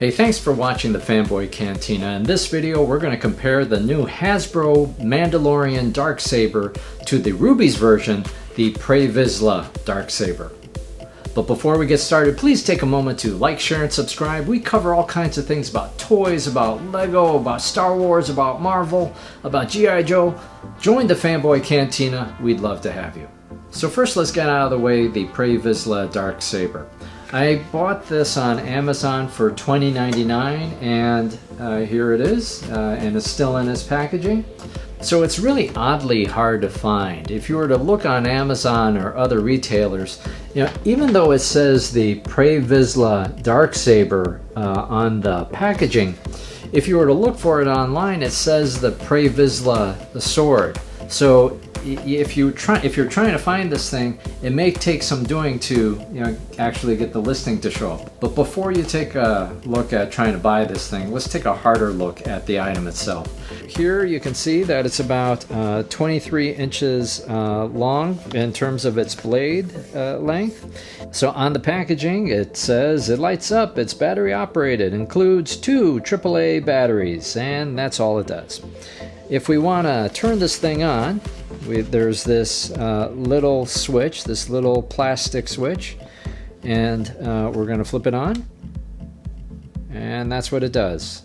Hey, thanks for watching the Fanboy Cantina. In this video, we're going to compare the new Hasbro Mandalorian Darksaber to the Rubies version, the Pre Vizsla Darksaber. But before we get started, please take a moment to like, share, and subscribe. We cover all kinds of things about toys, about Lego, about Star Wars, about Marvel, about G.I. Joe. Join the Fanboy Cantina. We'd love to have you. So first, let's get out of the way the Pre Vizsla Darksaber. I bought this on Amazon for $20.99, and here it is, and it's still in its packaging. So it's really oddly hard to find. If you were to look on Amazon or other retailers, even though it says the Pre Vizsla Darksaber on the packaging, if you were to look for it online, it says the Pre Vizsla sword. So if you're trying to find this thing, it may take some doing to actually get the listing to show up. But before you take a look at trying to buy this thing, let's take a harder look at the item itself. Here you can see that it's about 23 inches long in terms of its blade length. So on the packaging it says it lights up, it's battery operated, includes 2 AAA batteries, and that's all it does. If we want to turn this thing on, there's this little switch, this little plastic switch, and we're going to flip it on, and that's what it does.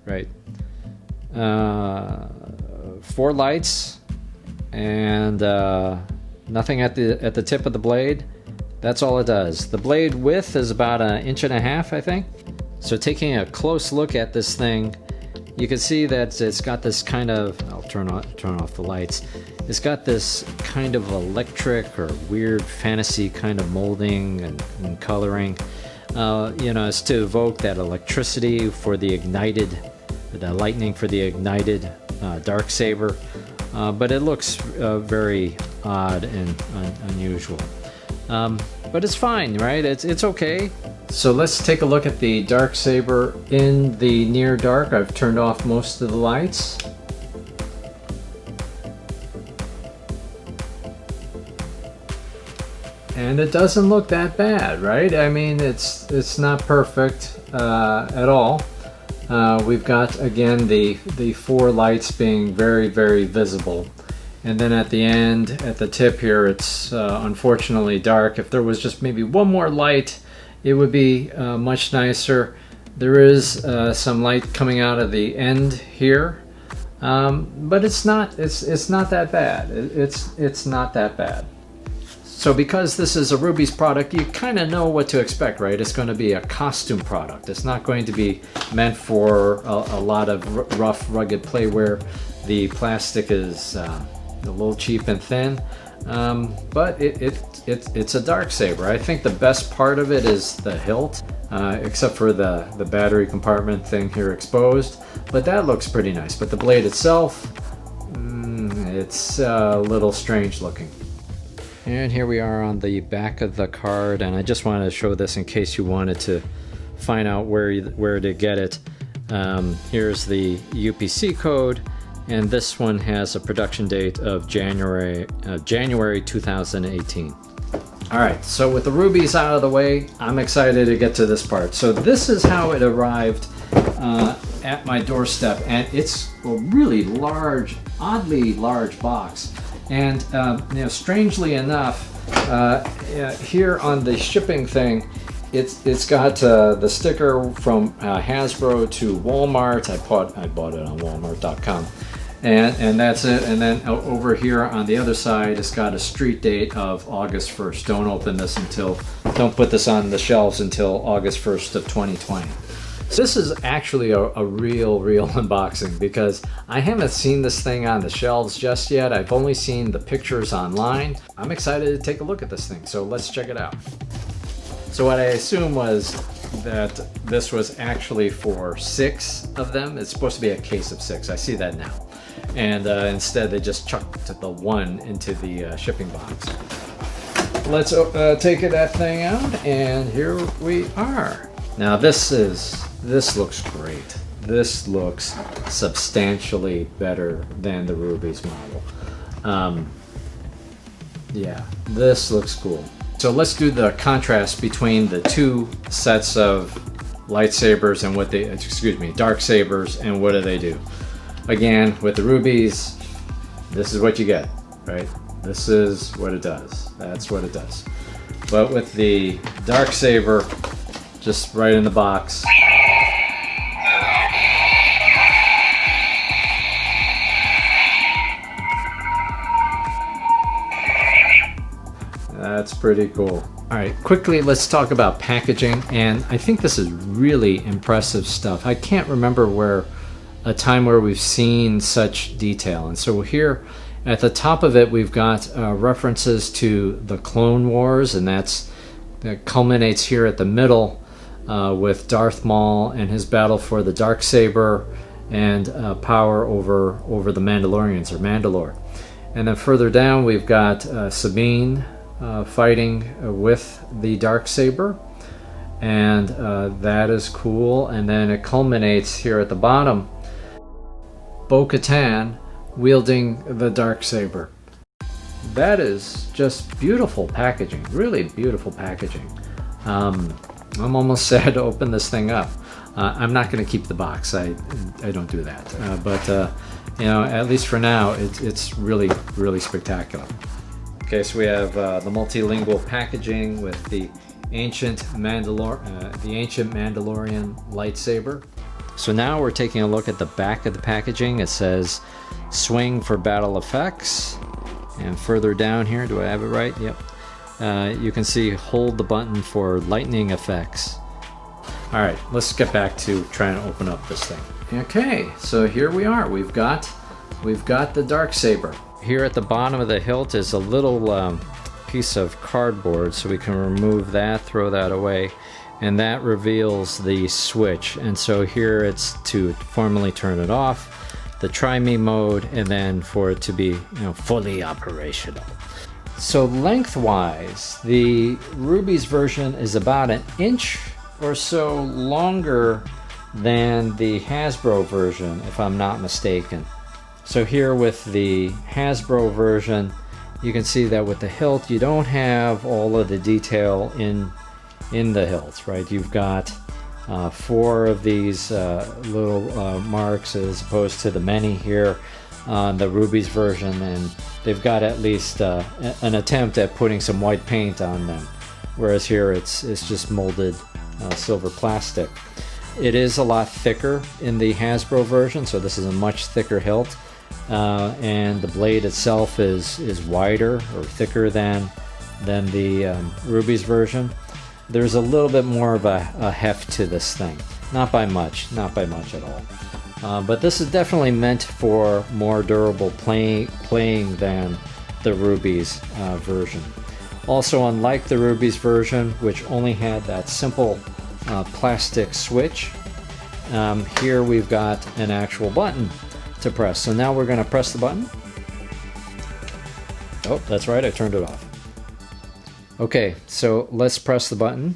Right. 4 lights and nothing at the tip of the blade. That's all it does. The blade width is about 1.5 inches, I think. So taking a close look at this thing, you can see that it's got this kind of, I'll turn off the lights. It's got this kind of electric or weird fantasy kind of molding and coloring. It's to evoke that electricity for the lightning for the ignited Darksaber. But it looks very odd and unusual. But it's fine, right? It's okay. So let's take a look at the Darksaber in the near dark. I've turned off most of the lights. And it doesn't look that bad, right? I mean, it's not perfect at all. We've got, again, the 4 lights being very, very visible. And then at the end, at the tip here, it's unfortunately dark. If there was just maybe one more light, it would be much nicer. There is some light coming out of the end here, but it's not that bad. It's not that bad. So because this is a Rubies product, you kind of know what to expect, right? It's going to be a costume product. It's not going to be meant for a lot of rough, rugged play where the plastic is a little cheap and thin. But it's a Darksaber. I think the best part of it is the hilt, except for the battery compartment thing here exposed. But that looks pretty nice. But the blade itself, it's a little strange looking. And here we are on the back of the card, and I just wanted to show this in case you wanted to find out where to get it. Here's the UPC code. And this one has a production date of January 2018. All right, so with the Rubies out of the way, I'm excited to get to this part. So this is how it arrived at my doorstep, and it's a really large, oddly large box. And strangely enough, here on the shipping thing, it's got the sticker from Hasbro to Walmart. I bought it on Walmart.com. And that's it. And then over here on the other side, it's got a street date of August 1st. Don't put this on the shelves until August 1st of 2020. So this is actually a real unboxing, because I haven't seen this thing on the shelves just yet. I've only seen the pictures online. I'm excited to take a look at this thing, so let's check it out. So what I assume was that this was actually for 6 of them. It's supposed to be a case of 6. I see that now. And instead they just chucked the 1 into the shipping box. Let's take that thing out, and here we are. Now this looks great. This looks substantially better than the Rubies model. Yeah, this looks cool. So let's do the contrast between the 2 sets of lightsabers and what they, excuse me, Darksabers, and what do? Again, with the rubies, this is what you get, right? This is what it does. That's what it does. But with the Darksaber, just right in the box. That's pretty cool. All right, quickly, let's talk about packaging. And I think this is really impressive stuff. I can't remember a time where we've seen such detail. And so here at the top of it, we've got references to the Clone Wars, and that culminates here at the middle with Darth Maul and his battle for the Darksaber and power over the Mandalorians, or Mandalore. And then further down, we've got Sabine fighting with the Darksaber, and that is cool. And then it culminates here at the bottom, Bo-Katan wielding the Darksaber. That is just beautiful packaging, really beautiful packaging. I'm almost sad to open this thing up. I'm not going to keep the box. I don't do that. But you know, at least for now, it's really, really spectacular. Okay, so we have the multilingual packaging with the ancient Mandalorian lightsaber. So now we're taking a look at the back of the packaging. It says swing for battle effects. And further down here, do I have it right? Yep. You can see hold the button for lightning effects. All right, let's get back to trying to open up this thing. Okay, so here we are. We've got the Darksaber. Here at the bottom of the hilt is a little piece of cardboard, so we can remove that, throw that away, and that reveals the switch. And so here it's to formally turn it off, the try me mode, and then for it to be, you know, fully operational. So lengthwise, the Rubies version is about an inch or so longer than the Hasbro version, if I'm not mistaken. So here with the Hasbro version, you can see that with the hilt, you don't have all of the detail in the hilt, right? You've got 4 of these little marks as opposed to the many here on the Rubies version, and they've got at least an attempt at putting some white paint on them, whereas here it's just molded silver plastic. It is a lot thicker in the Hasbro version, so this is a much thicker hilt. And the blade itself is wider or thicker than the Rubies version. There's a little bit more of a heft to this thing. Not by much at all. But this is definitely meant for more durable playing than the Rubies version. Also, unlike the Rubies version, which only had that simple plastic switch, here we've got an actual button to press. So now we're going to press the button. Oh, that's right, I turned it off. Okay, so let's press the button.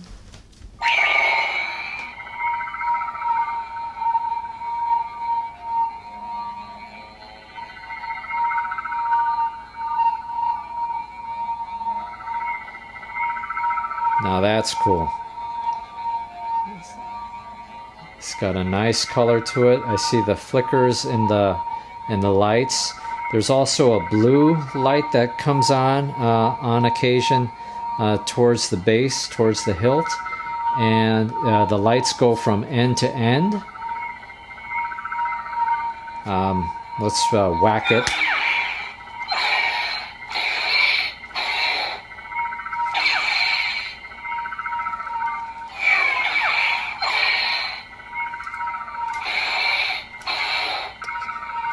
Now that's cool. It's got a nice color to it. I see the flickers in the lights. There's also a blue light that comes on occasion towards the base, towards the hilt, and the lights go from end to end. Let's whack it.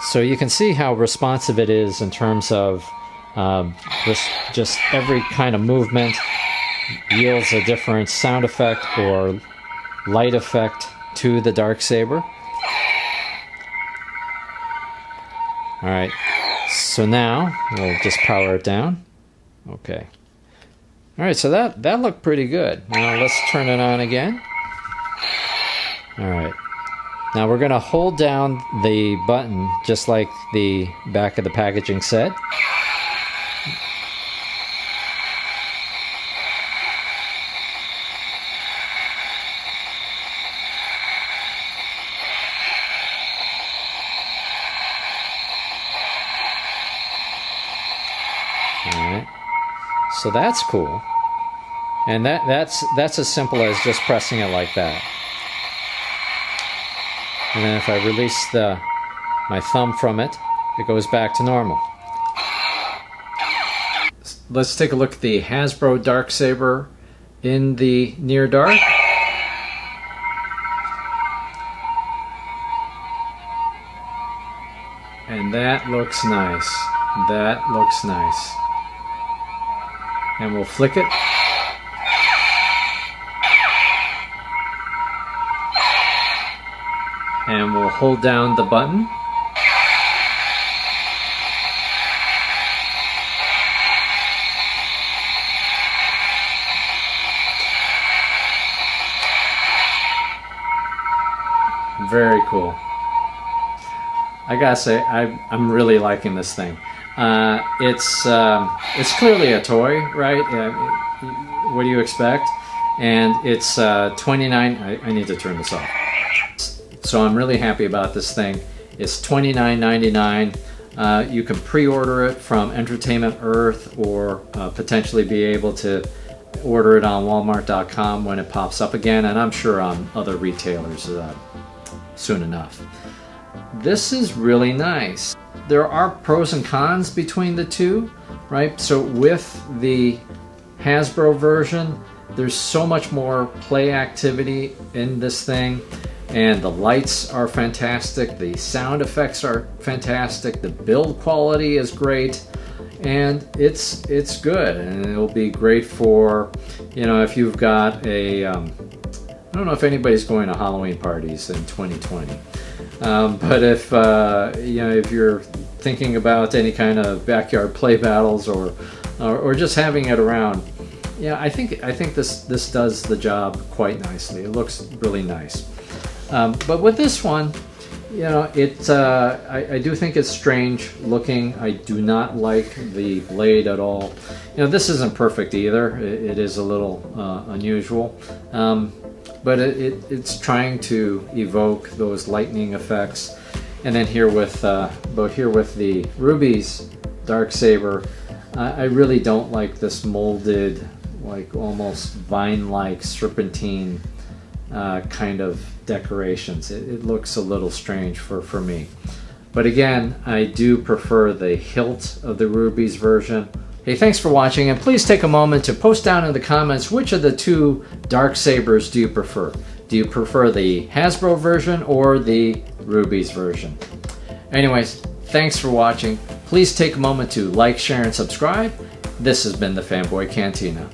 So you can see how responsive it is in terms of just every kind of movement yields a different sound effect or light effect to the Darksaber. Alright, so now we'll just power it down. Okay. Alright, so that looked pretty good. Now let's turn it on again. Alright. Now we're going to hold down the button just like the back of the packaging said. So that's cool. And that's as simple as just pressing it like that. And then if I release my thumb from it, it goes back to normal. Let's take a look at the Hasbro Darksaber in the Near Dark. And that looks nice. That looks nice. And we'll flick it. And we'll hold down the button. Very cool. I gotta say, I'm really liking this thing. It's clearly a toy, right? What do you expect? And it's $29. I need to turn this off. So I'm really happy about this thing. It's $29.99. You can pre-order it from Entertainment Earth, or potentially be able to order it on Walmart.com when it pops up again, and I'm sure on other retailers soon enough. This is really nice. There are pros and cons between the two, right? So with the Hasbro version, there's so much more play activity in this thing, and the lights are fantastic, the sound effects are fantastic, the build quality is great, and it's good, and it'll be great for, you know, if you've got a I don't know if anybody's going to Halloween parties in 2020, but if you know, if you're thinking about any kind of backyard play battles, or just having it around, yeah, I think this does the job quite nicely. It looks really nice. But with this one, you know, I do think it's strange looking. I do not like the blade at all. You know, this isn't perfect either. It is a little unusual. But it's trying to evoke those lightning effects. And then here with the Rubies Darksaber, I really don't like this molded, like almost vine-like serpentine kind of decorations. It looks a little strange for me. But again, I do prefer the hilt of the Rubies version. Hey, thanks for watching, and please take a moment to post down in the comments which of the two Darksabers do you prefer. Do you prefer the Hasbro version or the Rubies version? Anyways, thanks for watching. Please take a moment to like, share, and subscribe. This has been the Fanboy Cantina.